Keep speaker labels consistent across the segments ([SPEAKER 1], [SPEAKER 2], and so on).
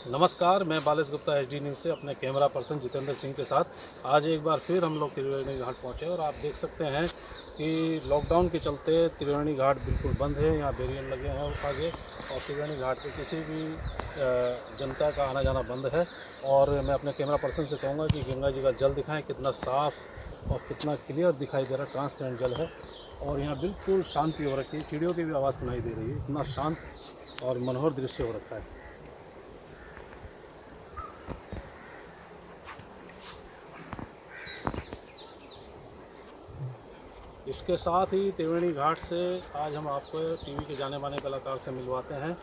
[SPEAKER 1] नमस्कार, मैं बालेश Gupta HD news से अपने कैमरा पर्सन जितेंद्र सिंह के साथ आज एक बार फिर हम लोग त्रिवेणी घाट पहुँचे और आप देख सकते हैं कि लॉकडाउन के चलते त्रिवेणी घाट बिल्कुल बंद है। यहाँ बैरियर लगे हैं आगे और त्रिवेणी घाट पे किसी भी जनता का आना जाना बंद है। और मैं अपने कैमरा पर्सन से कहूँगा कि गंगा जी का जल दिखाएं, कितना साफ़ और कितना क्लियर दिखाई दे रहा है, ट्रांसपेरेंट जल है। और यहाँ बिल्कुल शांति हो रखी है, चिड़ियों की भी आवाज़ सुनाई दे रही है, इतना शांत और मनोहर दृश्य हो रखा है। इसके साथ ही त्रिवेणी घाट से आज हम आपको टीवी के जाने माने कलाकार से मिलवाते हैं,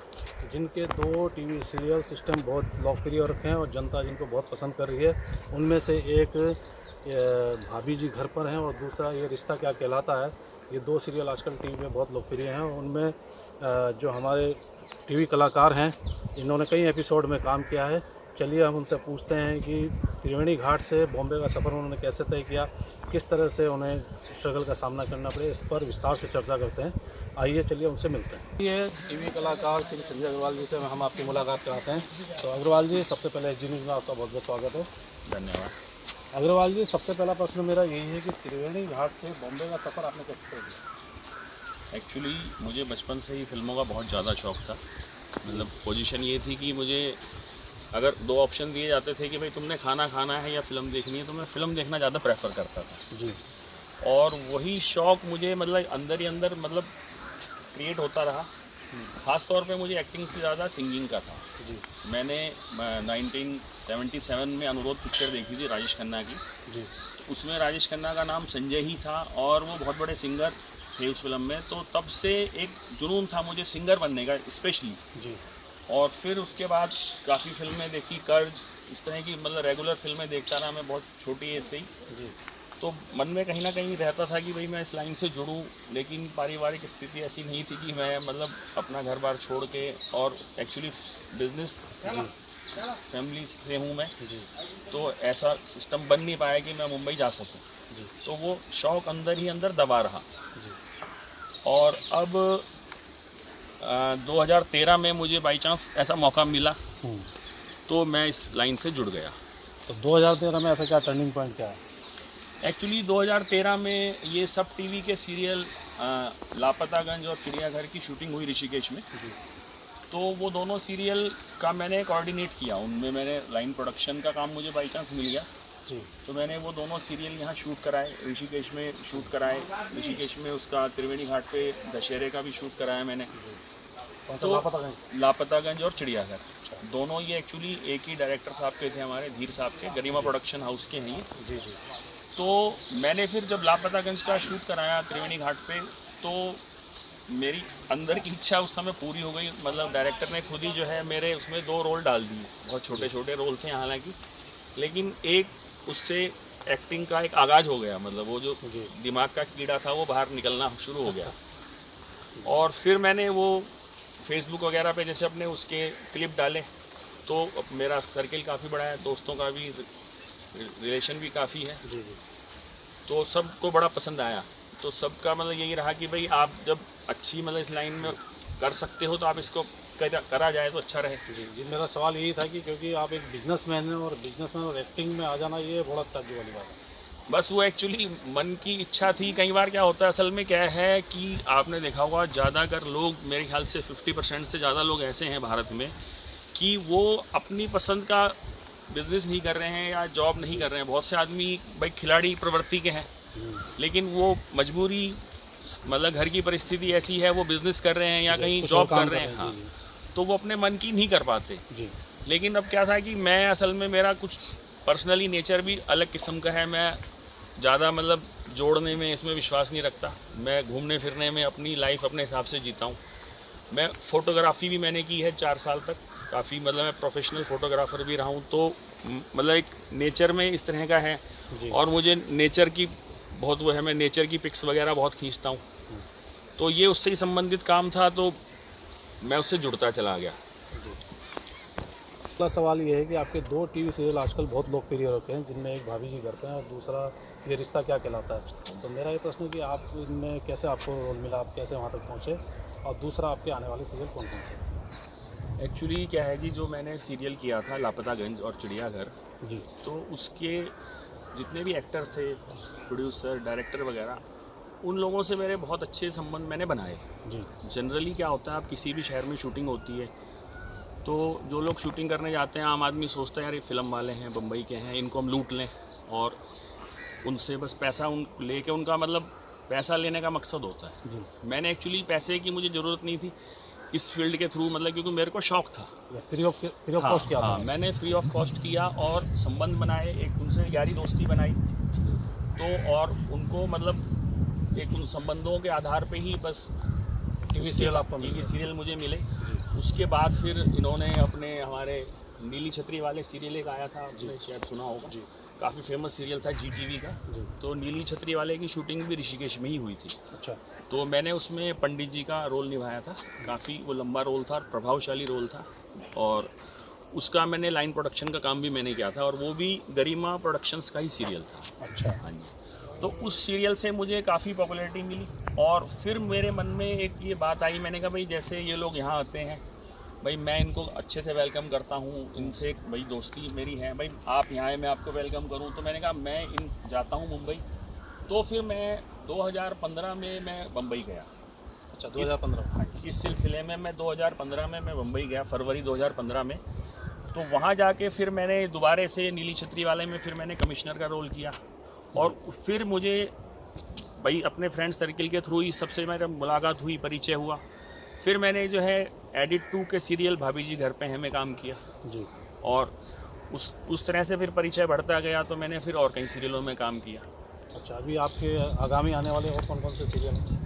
[SPEAKER 1] जिनके 2 टीवी सीरियल सिस्टम बहुत लोकप्रिय हो रखे हैं और जनता जिनको बहुत पसंद कर रही है। उनमें से एक भाभी जी घर पर हैं और दूसरा ये रिश्ता क्या कहलाता है। ये 2 सीरियल आजकल टीवी में बहुत लोकप्रिय हैं। उनमें जो हमारे टीवी कलाकार हैं, इन्होंने कई एपिसोड में काम किया है। चलिए हम उनसे पूछते हैं कि त्रिवेणी घाट से बॉम्बे का सफ़र उन्होंने कैसे तय किया, किस तरह से उन्हें स्ट्रगल का सामना करना पड़े, इस पर विस्तार से चर्चा करते हैं। आइए चलिए उनसे मिलते हैं। ये टीवी कलाकार श्री संजय अग्रवाल जी से हम आपकी मुलाकात कराते हैं। तो अग्रवाल जी, सबसे पहले HD न्यूज़ में आपका बहुत बहुत स्वागत है।
[SPEAKER 2] धन्यवाद।
[SPEAKER 1] अग्रवाल जी, सबसे पहला प्रश्न मेरा यही है कि त्रिवेणी घाट से बॉम्बे का सफ़र आपने कैसे तय किया?
[SPEAKER 2] एक्चुअली मुझे बचपन से ही फिल्मों का बहुत ज़्यादा शौक़ था। मतलब पोजीशन ये थी कि मुझे अगर 2 ऑप्शन दिए जाते थे कि भाई तुमने खाना खाना है या फ़िल्म देखनी है, तो मैं फ़िल्म देखना ज़्यादा प्रेफर करता था
[SPEAKER 1] जी।
[SPEAKER 2] और वही शौक़ मुझे मतलब अंदर ही अंदर मतलब क्रिएट होता रहा। ख़ास तौर पे मुझे एक्टिंग से ज़्यादा सिंगिंग का था।
[SPEAKER 1] जी।
[SPEAKER 2] मैंने 1977 में अनुरोध पिक्चर देखी थी राजेश खन्ना की।
[SPEAKER 1] जी।
[SPEAKER 2] तो उसमें राजेश खन्ना का नाम संजय ही था और वो बहुत बड़े सिंगर थे उस फिल्म में। तो तब से एक जुनून था मुझे सिंगर बनने का स्पेशली।
[SPEAKER 1] जी।
[SPEAKER 2] और फिर उसके बाद काफ़ी फिल्में देखी, कर्ज, इस तरह की मतलब रेगुलर फिल्में देखता रहा मैं बहुत छोटी एज से ही।
[SPEAKER 1] जी।
[SPEAKER 2] तो मन में कहीं ना कहीं रहता था कि भाई मैं इस लाइन से जुड़ूं, लेकिन पारिवारिक स्थिति ऐसी नहीं थी कि मैं मतलब अपना घर बार छोड़ के, और एक्चुअली बिजनेस फैमिली से हूँ मैं, तो ऐसा सिस्टम बन नहीं पाया कि मैं मुंबई जा सकूँ। तो वो शौक़ अंदर ही अंदर दबा रहा। और अब 2013 में मुझे बाई चांस ऐसा मौका मिला तो मैं इस लाइन से जुड़ गया।
[SPEAKER 1] तो 2013 में ऐसा क्या टर्निंग पॉइंट क्या है?
[SPEAKER 2] एक्चुअली 2013 में ये सब टीवी के सीरियल लापतागंज और चिड़ियाघर की शूटिंग हुई ऋषिकेश में। तो वो दोनों सीरियल का मैंने कोऑर्डिनेट किया, उनमें मैंने लाइन प्रोडक्शन का काम मुझे बाई चांस मिल गया।
[SPEAKER 1] जी।
[SPEAKER 2] तो मैंने वो दोनों सीरियल यहाँ शूट कराए, ऋषिकेश में शूट कराए। ऋषिकेश में उसका त्रिवेणी घाट पे दशहरे का भी शूट कराया मैंने। तो लापतागंज और चिड़ियाघर दोनों ये एक्चुअली एक ही डायरेक्टर साहब के थे, हमारे धीर साहब के, गरिमा प्रोडक्शन हाउस के हैं ये।
[SPEAKER 1] जी। जी।
[SPEAKER 2] तो मैंने फिर जब लापतागंज का शूट कराया त्रिवेणी घाट पे, तो मेरी अंदर की इच्छा उस समय पूरी हो गई। मतलब डायरेक्टर ने खुद ही जो है मेरे उसमें 2 रोल डाल दिए, बहुत छोटे छोटे रोल थे हालांकि, लेकिन एक उससे एक्टिंग का एक आगाज़ हो गया। मतलब वो जो दिमाग का कीड़ा था वो बाहर निकलना शुरू हो गया। और फिर मैंने वो फेसबुक वगैरह पे जैसे अपने उसके क्लिप डाले, तो मेरा सर्किल काफ़ी बड़ा है, दोस्तों का भी रिलेशन भी काफ़ी है।
[SPEAKER 1] जी।
[SPEAKER 2] तो सबको बड़ा पसंद आया। तो सबका मतलब यही रहा कि भाई आप जब अच्छी मतलब इस लाइन में कर सकते हो तो आप इसको करा जाए तो अच्छा रहे।
[SPEAKER 1] जी। मेरा सवाल यही था कि क्योंकि आप एक बिजनेसमैन हैं और बिजनेसमैन और एक्टिंग में आ जाना ये बड़ा ताज्जुब वाली बात है।
[SPEAKER 2] बस वो एक्चुअली मन की इच्छा थी। कई बार क्या होता है, असल में क्या है कि आपने देखा होगा ज़्यादातर लोग, मेरे ख्याल से 50% से ज़्यादा लोग ऐसे हैं भारत में कि वो अपनी पसंद का बिज़नेस नहीं कर रहे हैं या जॉब नहीं कर रहे हैं। बहुत से आदमी भाई खिलाड़ी प्रवृत्ति के हैं, लेकिन वो मजबूरी, मतलब घर की परिस्थिति ऐसी है, वो बिज़नेस कर रहे हैं या कहीं जॉब कर रहे हैं। हाँ, तो वो अपने मन की नहीं कर पाते। लेकिन अब क्या था कि मैं असल में मेरा कुछ पर्सनली नेचर भी अलग किस्म का है। मैं ज़्यादा मतलब जोड़ने में इसमें विश्वास नहीं रखता। मैं घूमने फिरने में अपनी लाइफ अपने हिसाब से जीता हूँ। मैं फ़ोटोग्राफ़ी भी मैंने की है 4 साल तक, काफ़ी मतलब मैं प्रोफेशनल फ़ोटोग्राफ़र भी रहा हूँ। तो मतलब एक नेचर में इस तरह का है और मुझे नेचर की बहुत वो है, मैं नेचर की पिक्स वगैरह बहुत खींचता हूँ। तो ये उससे ही संबंधित काम था, तो मैं उससे जुड़ता चला गया।
[SPEAKER 1] अगला सवाल ये है कि आपके 2 टीवी सीरियल आजकल बहुत लोकप्रिय हो रखे हैं, जिनमें एक भाभी जी घर पे हैं और दूसरा ये रिश्ता क्या कहलाता है। तो मेरा ये प्रश्न है कि आप इनमें कैसे आपको रोल मिला, आप कैसे वहाँ तक पहुँचे, और दूसरा आपके आने वाले सीरियल कौन कौन से?
[SPEAKER 2] एक्चुअली क्या है कि जो मैंने सीरियल किया था लापतागंज और चिड़ियाघर,
[SPEAKER 1] जी
[SPEAKER 2] तो उसके जितने भी एक्टर थे, प्रोड्यूसर, डायरेक्टर वगैरह, उन लोगों से मेरे बहुत अच्छे संबंध मैंने बनाए।
[SPEAKER 1] जी
[SPEAKER 2] जनरली क्या होता है, आप किसी भी शहर में शूटिंग होती है तो जो लोग शूटिंग करने जाते हैं, आम आदमी सोचता है यार ये फ़िल्म वाले हैं, बम्बई के हैं, इनको हम लूट लें और उनसे बस पैसा लेके उनका मतलब पैसा लेने का मकसद होता है।
[SPEAKER 1] जी
[SPEAKER 2] मैंने एक्चुअली पैसे की मुझे ज़रूरत नहीं थी इस फील्ड के थ्रू, मतलब क्योंकि मेरे को शौक़ था।
[SPEAKER 1] फ्री ऑफ कॉस्ट किया
[SPEAKER 2] हाँ,
[SPEAKER 1] आपने?
[SPEAKER 2] मैंने फ्री ऑफ कॉस्ट किया और संबंध बनाए, एक उनसे यारी दोस्ती बनाई, तो और उनको मतलब एक उन संबंधों के आधार पे ही बस
[SPEAKER 1] टीवी सीरियल आपको मिल
[SPEAKER 2] टीवी
[SPEAKER 1] गए?
[SPEAKER 2] सीरियल मुझे मिले। उसके बाद फिर इन्होंने अपने हमारे नीली छतरी वाले सीरियल एक आया था, आपने शायद सुना होगा,
[SPEAKER 1] जी
[SPEAKER 2] काफ़ी फेमस सीरियल था GTV का।
[SPEAKER 1] जी
[SPEAKER 2] तो नीली छतरी वाले की शूटिंग भी ऋषिकेश में ही हुई थी।
[SPEAKER 1] अच्छा
[SPEAKER 2] तो मैंने उसमें पंडित जी का रोल निभाया था। काफ़ी वो लंबा रोल था, प्रभावशाली रोल था, और उसका मैंने लाइन प्रोडक्शन का काम भी मैंने किया था, और वो भी गरिमा प्रोडक्शंस का ही सीरियल था।
[SPEAKER 1] अच्छा
[SPEAKER 2] हाँ जी। तो उस सीरियल से मुझे काफ़ी पॉपुलैरिटी मिली, और फिर मेरे मन में एक ये बात आई, मैंने कहा भाई जैसे ये लोग यहाँ आते हैं, भाई मैं इनको अच्छे से वेलकम करता हूँ, इनसे भाई दोस्ती मेरी है, भाई आप यहाँ आए मैं आपको वेलकम करूँ। तो मैंने कहा मैं जाता हूँ मुंबई। तो फिर मैं 2015 में मैं मुंबई गया।
[SPEAKER 1] अच्छा 2015?
[SPEAKER 2] इस सिलसिले में मैं 2015 में मैं मुंबई गया, फरवरी 2015 में। तो वहाँ जाके फिर मैंने दोबारा से नीली छतरी वाले में फिर मैंने कमिश्नर का रोल किया, और फिर मुझे भाई अपने फ्रेंड सर्किल के थ्रू ही सबसे मेरा मुलाकात हुई, परिचय हुआ। फिर मैंने जो है एडिट 2 के सीरियल भाभी जी घर पे हैं में काम किया
[SPEAKER 1] जी,
[SPEAKER 2] और उस तरह से फिर परिचय बढ़ता गया, तो मैंने फिर और कई सीरियलों में काम किया।
[SPEAKER 1] अच्छा अभी आपके आगामी आने वाले और कौन कौन से सीरियल हैं?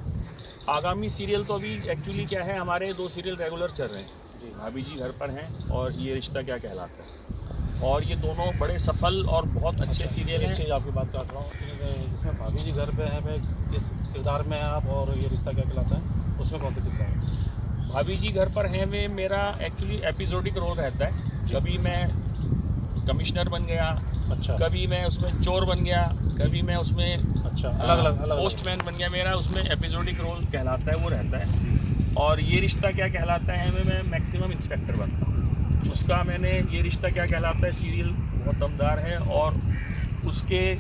[SPEAKER 2] आगामी सीरियल तो अभी एक्चुअली क्या है, हमारे 2 सीरियल रेगुलर चल रहे हैं
[SPEAKER 1] जी,
[SPEAKER 2] भाभी जी घर पर हैं और ये रिश्ता क्या कहलाता है, और ये दोनों बड़े सफल और बहुत अच्छे सीरियल
[SPEAKER 1] एक
[SPEAKER 2] हैं।
[SPEAKER 1] चीज़ आपकी बात काट रहा हूँ, इसमें भाभी जी घर पे हैं, मैं किस किरदार में हैं आप, और ये रिश्ता क्या कहलाता है उसमें कौन से किरदार हैं?
[SPEAKER 2] भाभी जी घर पर हैं में मेरा एक्चुअली एपिसोडिक रोल रहता है। कभी मैं कमिश्नर बन गया,
[SPEAKER 1] अच्छा
[SPEAKER 2] कभी मैं उसमें चोर बन गया, कभी मैं उसमें
[SPEAKER 1] अच्छा अलग अलग
[SPEAKER 2] पोस्टमैन बन गया। मेरा उसमें एपिसोडिक रोल कहलाता है वो रहता है। और ये रिश्ता क्या कहलाता है में मैं मैक्सिमम इंस्पेक्टर बनता हूँ। उसका मैंने ये रिश्ता क्या कहलाता है सीरियल बहुत दमदार है, और उसके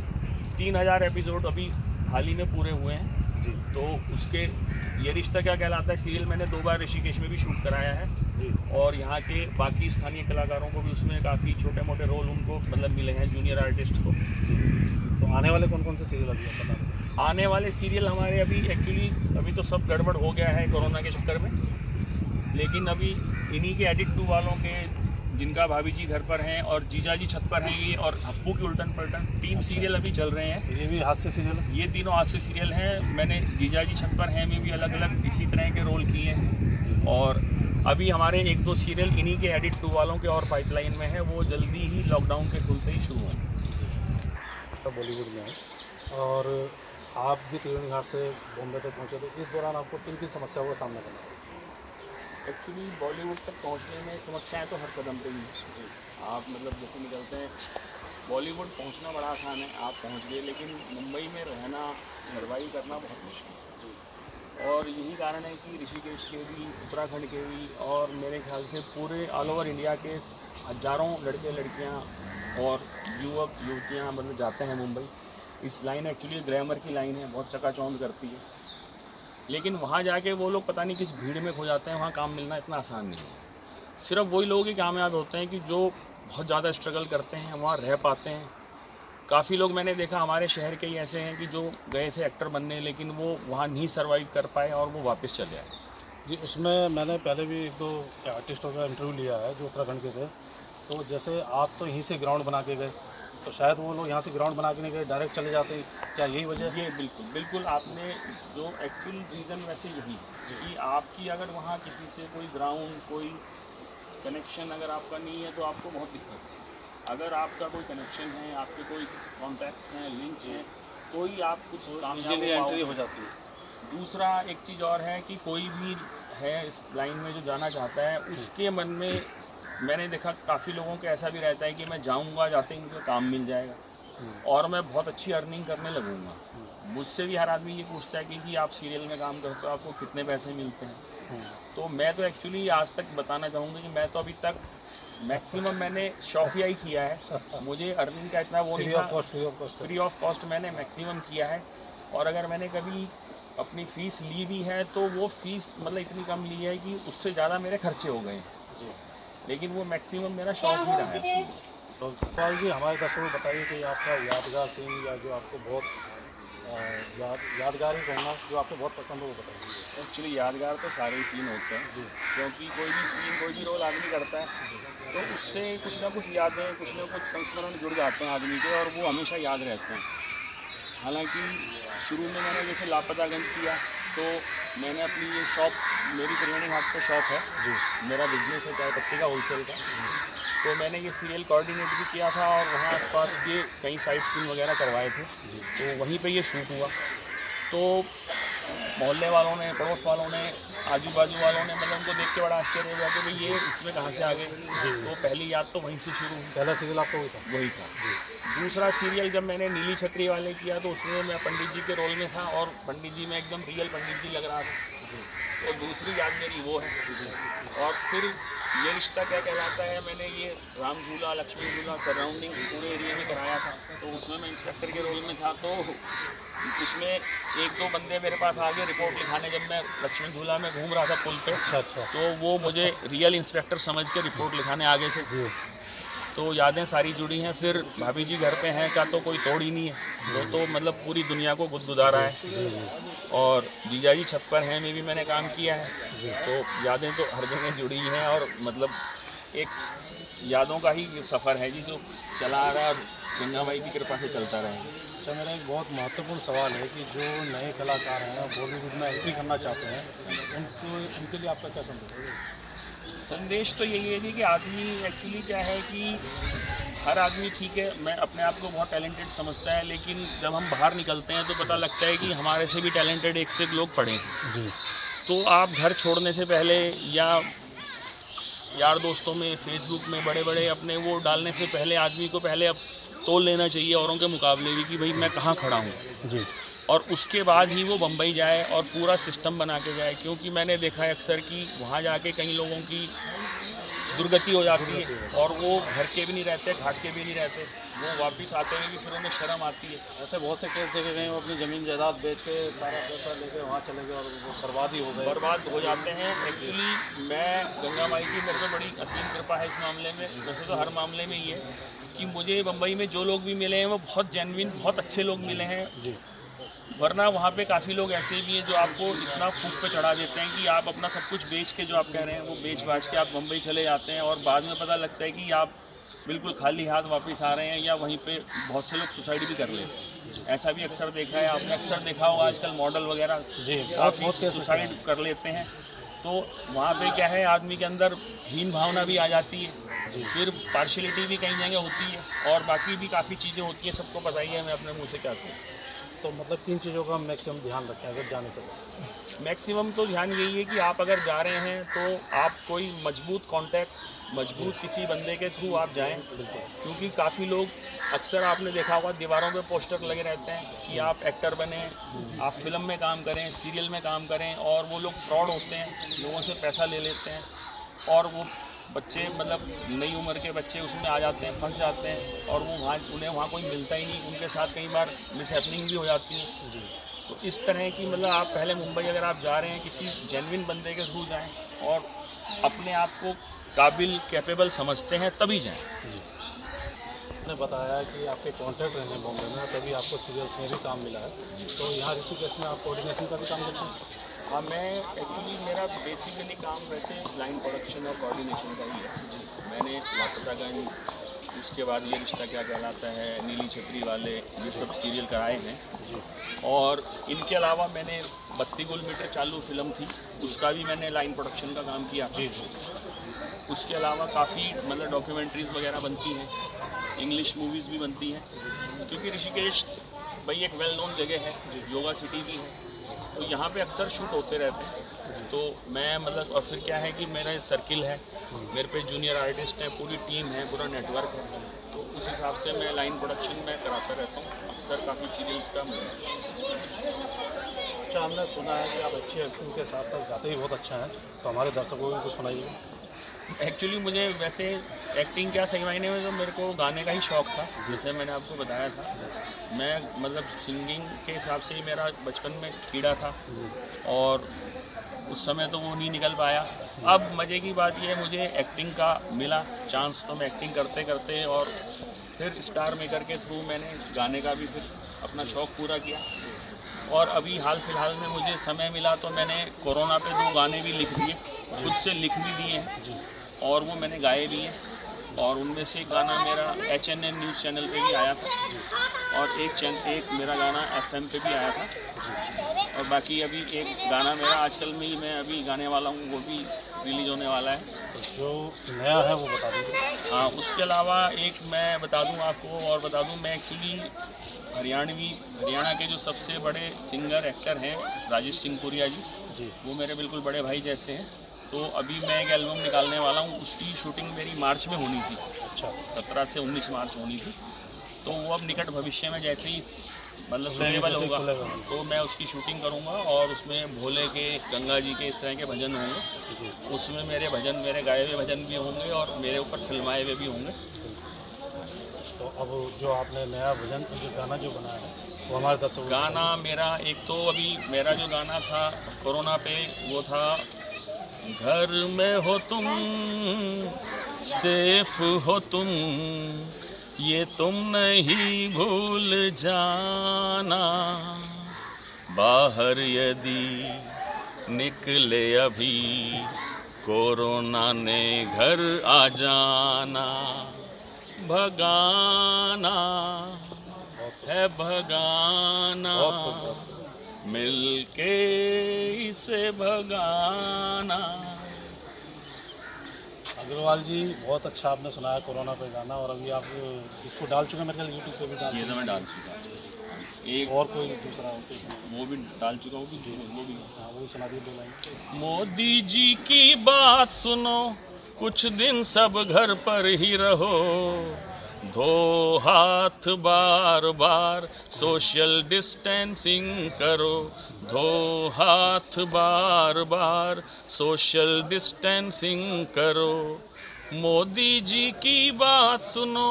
[SPEAKER 2] 3000 एपिसोड अभी हाल ही में पूरे हुए हैं।
[SPEAKER 1] जी
[SPEAKER 2] तो उसके ये रिश्ता क्या कहलाता है सीरियल मैंने 2 बार ऋषिकेश में भी शूट कराया है,
[SPEAKER 1] जी
[SPEAKER 2] और यहाँ के बाकी स्थानीय कलाकारों को भी उसमें काफ़ी छोटे मोटे रोल उनको मतलब मिले हैं, जूनियर आर्टिस्ट को।
[SPEAKER 1] तो आने वाले कौन कौन से सीरियल अभी आप बता दें?
[SPEAKER 2] आने वाले सीरियल हमारे अभी एक्चुअली अभी तो सब गड़बड़ हो गया है कोरोना के चक्कर में, लेकिन अभी इन्हीं के एडिट 2 वालों के, जिनका भाभी जी घर पर हैं और जीजा जी छत पर हैं, ये और हप्पू की उल्टन पलटन 3 सीरियल अभी चल रहे हैं।
[SPEAKER 1] ये भी हास्य सीरियल है?
[SPEAKER 2] ये तीनों हास्य सीरियल हैं। मैंने जीजा जी छत पर हैं में भी अलग अलग इसी तरह के रोल किए हैं, और अभी हमारे 1-2 सीरियल इन्हीं के एडिट 2 वालों के और पाइपलाइन में है, वो जल्दी ही लॉकडाउन के खुलते ही शुरू होंगे।
[SPEAKER 1] तो बॉलीवुड में है, और आप भी त्रिवेणी घाट से बॉम्बे तक पहुँचे, तो इस दौरान आपको किन किन समस्याओं का सामना करना पड़ा?
[SPEAKER 2] एक्चुअली बॉलीवुड तक पहुंचने में समस्याएं तो हर कदम पे ही हैं। आप मतलब जैसे निकलते हैं, बॉलीवुड पहुंचना बड़ा आसान है, आप पहुंच गए, लेकिन मुंबई में रहना, सर्वाइव करना बहुत मुश्किल है। और यही कारण है कि ऋषिकेश के भी, उत्तराखंड के भी, और मेरे ख्याल से पूरे ऑल ओवर इंडिया के हज़ारों लड़के लड़कियां और युवक युवतियां मतलब जाते हैं मुंबई। इस लाइन एक्चुअली ग्लैमर की लाइन है, बहुत चकाचौंध करती है, लेकिन वहाँ जाके वो लोग पता नहीं किस भीड़ में खो जाते हैं। वहाँ काम मिलना इतना आसान नहीं है। सिर्फ वही लोग ही कामयाब होते हैं कि जो बहुत ज़्यादा स्ट्रगल करते हैं, वहाँ रह पाते हैं। काफ़ी लोग मैंने देखा हमारे शहर के ही ऐसे हैं कि जो गए थे एक्टर बनने, लेकिन वो वहाँ नहीं सर्वाइव कर पाए और वो वापस चले आए।
[SPEAKER 1] जी, उसमें मैंने पहले भी 1-2 आर्टिस्टों का इंटरव्यू लिया है जो उत्तराखंड के थे। तो जैसे आप तो यहीं से ग्राउंड बना के गए, तो शायद वो लोग यहाँ से ग्राउंड बना के नहीं गए, डायरेक्ट चले जाते हैं, क्या यही वजह है?
[SPEAKER 2] ये बिल्कुल आपने जो एक्चुअल रीज़न वैसे यही कि आपकी अगर वहाँ किसी से कोई ग्राउंड, कोई कनेक्शन अगर आपका नहीं है तो आपको बहुत दिक्कत है। अगर आपका कोई कनेक्शन है, आपके कोई कॉन्टैक्ट्स हैं, लिंक्स हैं, तो ही आप कुछ कामयाब
[SPEAKER 1] इजीली
[SPEAKER 2] हो
[SPEAKER 1] एंट्री
[SPEAKER 2] पाओगे।
[SPEAKER 1] हो जाती है।
[SPEAKER 2] दूसरा एक चीज़ और है कि कोई भी है इस लाइन में जो जाना चाहता है, उसके मन में मैंने देखा काफ़ी लोगों को ऐसा भी रहता है कि मैं जाऊंगा, जाते ही मुझे काम मिल जाएगा। और मैं बहुत अच्छी अर्निंग करने लगूंगा। मुझसे भी हर आदमी ये पूछता है कि आप सीरियल में काम करते हो, आपको कितने पैसे मिलते हैं। तो मैं तो एक्चुअली आज तक बताना चाहूँगा कि मैं तो अभी तक मैक्सिमम मैंने शौकिया ही किया है। मुझे अर्निंग का इतना वो नहीं था, फ्री ऑफ कॉस्ट मैंने मैक्सिमम किया है। और अगर मैंने कभी अपनी फ़ीस ली भी है तो वो फ़ीस मतलब इतनी कम ली है कि उससे ज़्यादा मेरे खर्चे हो गए, लेकिन वो मैक्सिमम मेरा शौक ही रहा है।
[SPEAKER 1] तो जी हमारे दर्शकों को बताइए कि आपका यादगार सीन या जो आपको बहुत यादगार ही कहूँगा, जो आपको बहुत पसंद हो वो बताइए।
[SPEAKER 2] एक्चुअली यादगार तो सारे ही सीन होते हैं, क्योंकि कोई भी सीन कोई भी रोल आदमी करता है तो उससे कुछ ना कुछ यादें, कुछ ना कुछ संस्मरण जुड़ जाते हैं आदमी के, और वो हमेशा याद रहते हैं। हालांकि शुरू में मैंने जैसे लापतागंज किया तो मैंने अपनी ये शॉप, मेरी त्रिवेणी घाट पे शॉप है, मेरा बिजनेस है चाय पत्ती का होलसेल का, तो मैंने ये सीरियल कोऑर्डिनेट भी किया था और वहाँ आसपास के कई साइट सीन वगैरह करवाए थे। तो वहीं पे ये शूट हुआ। तो मोहल्ले वालों ने, पड़ोस वालों ने, आजू बाजू वालों ने मतलब उनको देख के बड़ा आश्चर्य हुआ कि भाई ये इसमें कहाँ से आ गए। तो पहली याद तो वहीं से शुरू हुई।
[SPEAKER 1] पहला सीरियल आपको वही था?
[SPEAKER 2] दूसरा सीरियल जब मैंने नीली छतरी वाले किया तो उसमें मैं पंडित जी के रोल में था, और पंडित जी में एकदम रियल पंडित जी लग रहा था। तो दूसरी याद मेरी वो है। और फिर ये रिश्ता क्या कहलाता है, मैंने ये राम झूला, लक्ष्मी झूला सराउंडिंग पूरे एरिया में कराया था। तो उसमें मैं इंस्पेक्टर के रोल में था। तो उसमें एक दो बंदे मेरे पास आ गए रिपोर्ट लिखाने, जब मैं लक्ष्मी झूला में घूम रहा था पुल पे।
[SPEAKER 1] अच्छा।
[SPEAKER 2] तो वो मुझे रियल इंस्पेक्टर समझ के रिपोर्ट लिखाने आ गए थे। तो यादें सारी जुड़ी हैं। फिर भाभी जी घर पे हैं का तो कोई तोड़ ही नहीं है, वो तो मतलब पूरी दुनिया को गुदगुदा रहा है। और जीजा जी छप्पर हैं में भी मैंने काम किया है। तो यादें तो हर जगह जुड़ी हैं, और मतलब एक यादों का ही सफ़र है जी, जो चला आ रहा है और गंगा माई की कृपा से चलता रहे।
[SPEAKER 1] अच्छा, मेरा एक बहुत महत्वपूर्ण सवाल है कि जो नए कलाकार हैं और बॉलीवुड में एंट्री करना चाहते हैं, उनके लिए आपका क्या संदेश है?
[SPEAKER 2] संदेश तो यही है जी कि आदमी एक्चुअली क्या है कि हर आदमी ठीक है, मैं अपने आप को बहुत टैलेंटेड समझता है, लेकिन जब हम बाहर निकलते हैं तो पता लगता है कि हमारे से भी टैलेंटेड एक से एक लोग पड़े हैं। तो आप घर छोड़ने से पहले या यार दोस्तों में, फेसबुक में बड़े बड़े अपने वो डालने से पहले आदमी को पहले अब तोल लेना चाहिए औरों के मुकाबले भी कि भाई मैं कहाँ खड़ा हूँ जी, और उसके बाद ही वो बम्बई जाए और पूरा सिस्टम बना के जाए। क्योंकि मैंने देखा है अक्सर कि वहाँ जाके कई लोगों की दुर्गति हो जाती है और वो घर के भी नहीं रहते, घाट के भी नहीं रहते, वो वापस आते हुए भी फिर उन्हें शर्म आती है।
[SPEAKER 1] ऐसे बहुत से केस देखे गए, वो अपनी ज़मीन जायदाद बेच के सारा पैसा लेके वहाँ चले गए और वो बर्बाद ही हो गए,
[SPEAKER 2] बर्बाद हो जाते हैं। एक्चुअली मैं गंगा माई की मेरे को बड़ी असीम कृपा है इस मामले में, वैसे तो हर मामले में ही है कि मुझे बम्बई में जो लोग भी मिले हैं वो बहुत जेन्युइन, बहुत अच्छे लोग मिले हैं जी। वरना वहाँ पे काफ़ी लोग ऐसे भी हैं जो आपको इतना फूक पे चढ़ा देते हैं कि आप अपना सब कुछ बेच के, जो आप कह रहे हैं वो बेच बाच के आप मुंबई चले जाते हैं, और बाद में पता लगता है कि आप बिल्कुल खाली हाथ वापस आ रहे हैं, या वहीं पे बहुत से लोग सुसाइड भी कर लेते हैं। ऐसा भी अक्सर देखा है, आपने अक्सर देखा होगा आजकल मॉडल वगैरह जी काफ़ी सुसाइड कर लेते हैं। तो वहाँ पे क्या है, आदमी के अंदर हीन भावना भी आ जाती है, फिर पार्शियलिटी भी कई जगह होती है, और बाकी भी काफ़ी चीज़ें होती हैं, सबको पता ही है मैं अपने मुँह से क्या कहूँ।
[SPEAKER 1] तो मतलब 3 चीज़ों का हम मैक्सिमम ध्यान रखें अगर जाने से पहले।
[SPEAKER 2] मैक्सिमम तो ध्यान यही है कि आप अगर जा रहे हैं तो आप कोई मजबूत कांटेक्ट, मजबूत किसी बंदे के थ्रू आप जाएं, क्योंकि काफ़ी लोग अक्सर आपने देखा होगा दीवारों पे पोस्टर लगे रहते हैं कि आप एक्टर बने, आप फिल्म में काम करें, सीरियल में काम करें, और वो लोग फ्रॉड होते हैं, लोगों से पैसा ले लेते हैं, और वो बच्चे मतलब नई उम्र के बच्चे उसमें आ जाते हैं, फंस जाते हैं, और वो उन्हें वहाँ कोई मिलता ही नहीं, उनके साथ कई बार मिसहैपनिंग भी हो जाती है जी। तो इस तरह की मतलब आप पहले मुंबई अगर आप जा रहे हैं किसी जेन्युइन बंदे के थ्रू जाएं, और अपने आप को काबिल, कैपेबल समझते हैं तभी जाएं जी।
[SPEAKER 1] आपने बताया कि आपके कॉन्ट्रैक्ट रहने बॉम्बे में, तभी आपको सीरियल्स में भी काम मिला है, तो यहाँ ऋषिकेश में आप कोऑर्डिनेशन का भी काम करते हैं?
[SPEAKER 2] हाँ, मैं एक्चुअली मेरा बेसिकली काम वैसे लाइन प्रोडक्शन और कोऑर्डिनेशन का ही है जी। मैंने लापतागंज, उसके बाद ये रिश्ता क्या कहलाता है, नीली छतरी वाले, ये सब सीरियल कराए हैं जी। और इनके अलावा मैंने 32 किलोमीटर चालू फिल्म थी, उसका भी मैंने लाइन प्रोडक्शन का काम किया जी। उसके अलावा काफ़ी मतलब डॉक्यूमेंट्रीज़ वगैरह बनती हैं, इंग्लिश मूवीज़ भी बनती हैं, क्योंकि ऋषिकेश भाई एक वेल नोन जगह है, योगा सिटी भी है, तो यहाँ पे अक्सर शूट होते रहते हैं। तो मैं मतलब, और फिर क्या है कि मेरा सर्किल है, मेरे पे जूनियर आर्टिस्ट हैं, पूरी टीम है, पूरा नेटवर्क है, तो उस हिसाब से मैं लाइन प्रोडक्शन में कराता रहता हूँ अक्सर काफ़ी सीरियल्स का।
[SPEAKER 1] अच्छा, हमने सुना है कि आप अच्छी एक्टिंग के साथ साथ गाते भी बहुत अच्छा हैं, तो हमारे दर्शकों को कुछ सुनाइए।
[SPEAKER 2] एक्चुअली मुझे वैसे एक्टिंग क्या, सही मायने में तो मेरे को गाने का ही शौक़ था, जैसे मैंने आपको बताया था। मैं मतलब सिंगिंग के हिसाब से ही मेरा बचपन में कीड़ा था, और उस समय तो वो नहीं निकल पाया। अब मज़े की बात ये है, मुझे एक्टिंग का मिला चांस, तो मैं एक्टिंग करते करते और फिर स्टार मेकर के थ्रू मैंने गाने का भी फिर अपना शौक़ पूरा किया। और अभी हाल फिलहाल में मुझे समय मिला तो मैंने कोरोना पे 2 गाने भी लिख दिए, खुद से लिख भी दिए हैं, और वो मैंने गाए भी हैं। और उनमें से एक गाना मेरा HNN न्यूज़ चैनल पे भी आया था, और एक मेरा गाना FM पे भी आया था, और बाकी अभी एक गाना मेरा आजकल में ही मैं अभी गाने वाला हूँ, वो भी रिलीज़ होने वाला है।
[SPEAKER 1] तो जो नया है वो बता दीजिए।
[SPEAKER 2] हाँ, उसके अलावा एक मैं बता दूँ आपको, और बता दूँ, मैं एक्चुअली हरियाणा के जो सबसे बड़े सिंगर एक्टर हैं राजेश सिंहपुरिया जी, वो मेरे बिल्कुल बड़े भाई जैसे हैं। तो अभी मैं एक एल्बम निकालने वाला हूँ, उसकी शूटिंग मेरी मार्च में होनी थी।
[SPEAKER 1] अच्छा,
[SPEAKER 2] 17 से 19 मार्च होनी थी, तो वो अब निकट भविष्य में जैसे ही मतलब सुटेबल होगा तो मैं उसकी शूटिंग करूँगा, और उसमें भोले के, गंगा जी के, इस तरह के भजन होंगे। उसमें मेरे भजन, मेरे गाए हुए भजन भी होंगे, और मेरे ऊपर फिल्माए हुए भी होंगे।
[SPEAKER 1] तो अब जो आपने नया भजन, जो गाना जो बनाया है, वो हमारे दर्शकों
[SPEAKER 2] गाना मेरा एक तो अभी मेरा जो गाना था कोरोना पे, वो था घर में हो तुम, सेफ हो तुम, ये तुम नहीं भूल जाना, बाहर यदि निकले अभी कोरोना ने घर आ जाना, भगाना है भगाना, मिलके इसे भगाना।
[SPEAKER 1] अग्रवाल जी, बहुत अच्छा आपने सुनाया कोरोना पे गाना, और अभी आप इसको डाल चुके हैं मेरे ख्याल यूट्यूब पे भी डाल,
[SPEAKER 2] ये तो मैं डाल चुका हूँ। एक
[SPEAKER 1] और कोई दूसरा हो कोई?
[SPEAKER 2] वो भी डाल चुका हूँ, वो भी।
[SPEAKER 1] हाँ, वो भी सुना दिए 2 लाइन।
[SPEAKER 2] मोदी जी की बात सुनो, कुछ दिन सब घर पर ही रहो, धो हाथ बार बार, सोशल डिस्टेंसिंग करो, धो हाथ बार बार, सोशल डिस्टेंसिंग करो। मोदी जी की बात सुनो,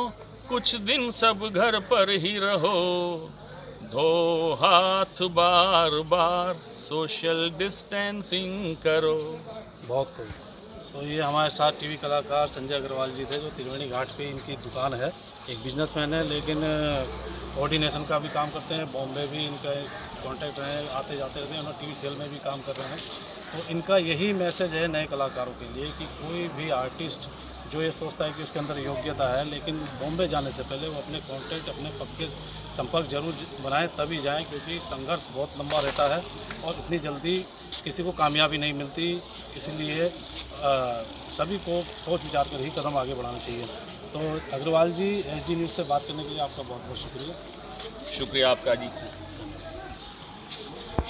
[SPEAKER 2] कुछ दिन सब घर पर ही रहो, धो हाथ बार बार, सोशल डिस्टेंसिंग करो।
[SPEAKER 1] बहुत खूब। तो ये हमारे साथ टीवी कलाकार संजय अग्रवाल जी थे, जो त्रिवेणी घाट पे इनकी दुकान है। एक बिजनेसमैन है, लेकिन कोऑर्डिनेशन का भी काम करते हैं। बॉम्बे भी इनका कॉन्टैक्ट रहे, आते जाते रहते हैं। उन्होंने टीवी सीरियल में भी काम कर रहे हैं। तो इनका यही मैसेज है नए कलाकारों के लिए कि कोई भी आर्टिस्ट जो ये सोचता है कि उसके अंदर योग्यता है, लेकिन बॉम्बे जाने से पहले वो अपने कॉन्टैक्ट, अपने पक्के संपर्क जरूर बनाएं, तभी जाएं, क्योंकि संघर्ष बहुत लंबा रहता है और इतनी जल्दी किसी को कामयाबी नहीं मिलती। इसलिए सभी को सोच विचार कर ही कदम आगे बढ़ाना चाहिए। तो अग्रवाल जी, SG न्यूज़ से बात करने के लिए आपका बहुत बहुत शुक्रिया।
[SPEAKER 2] शुक्रिया आपका जी।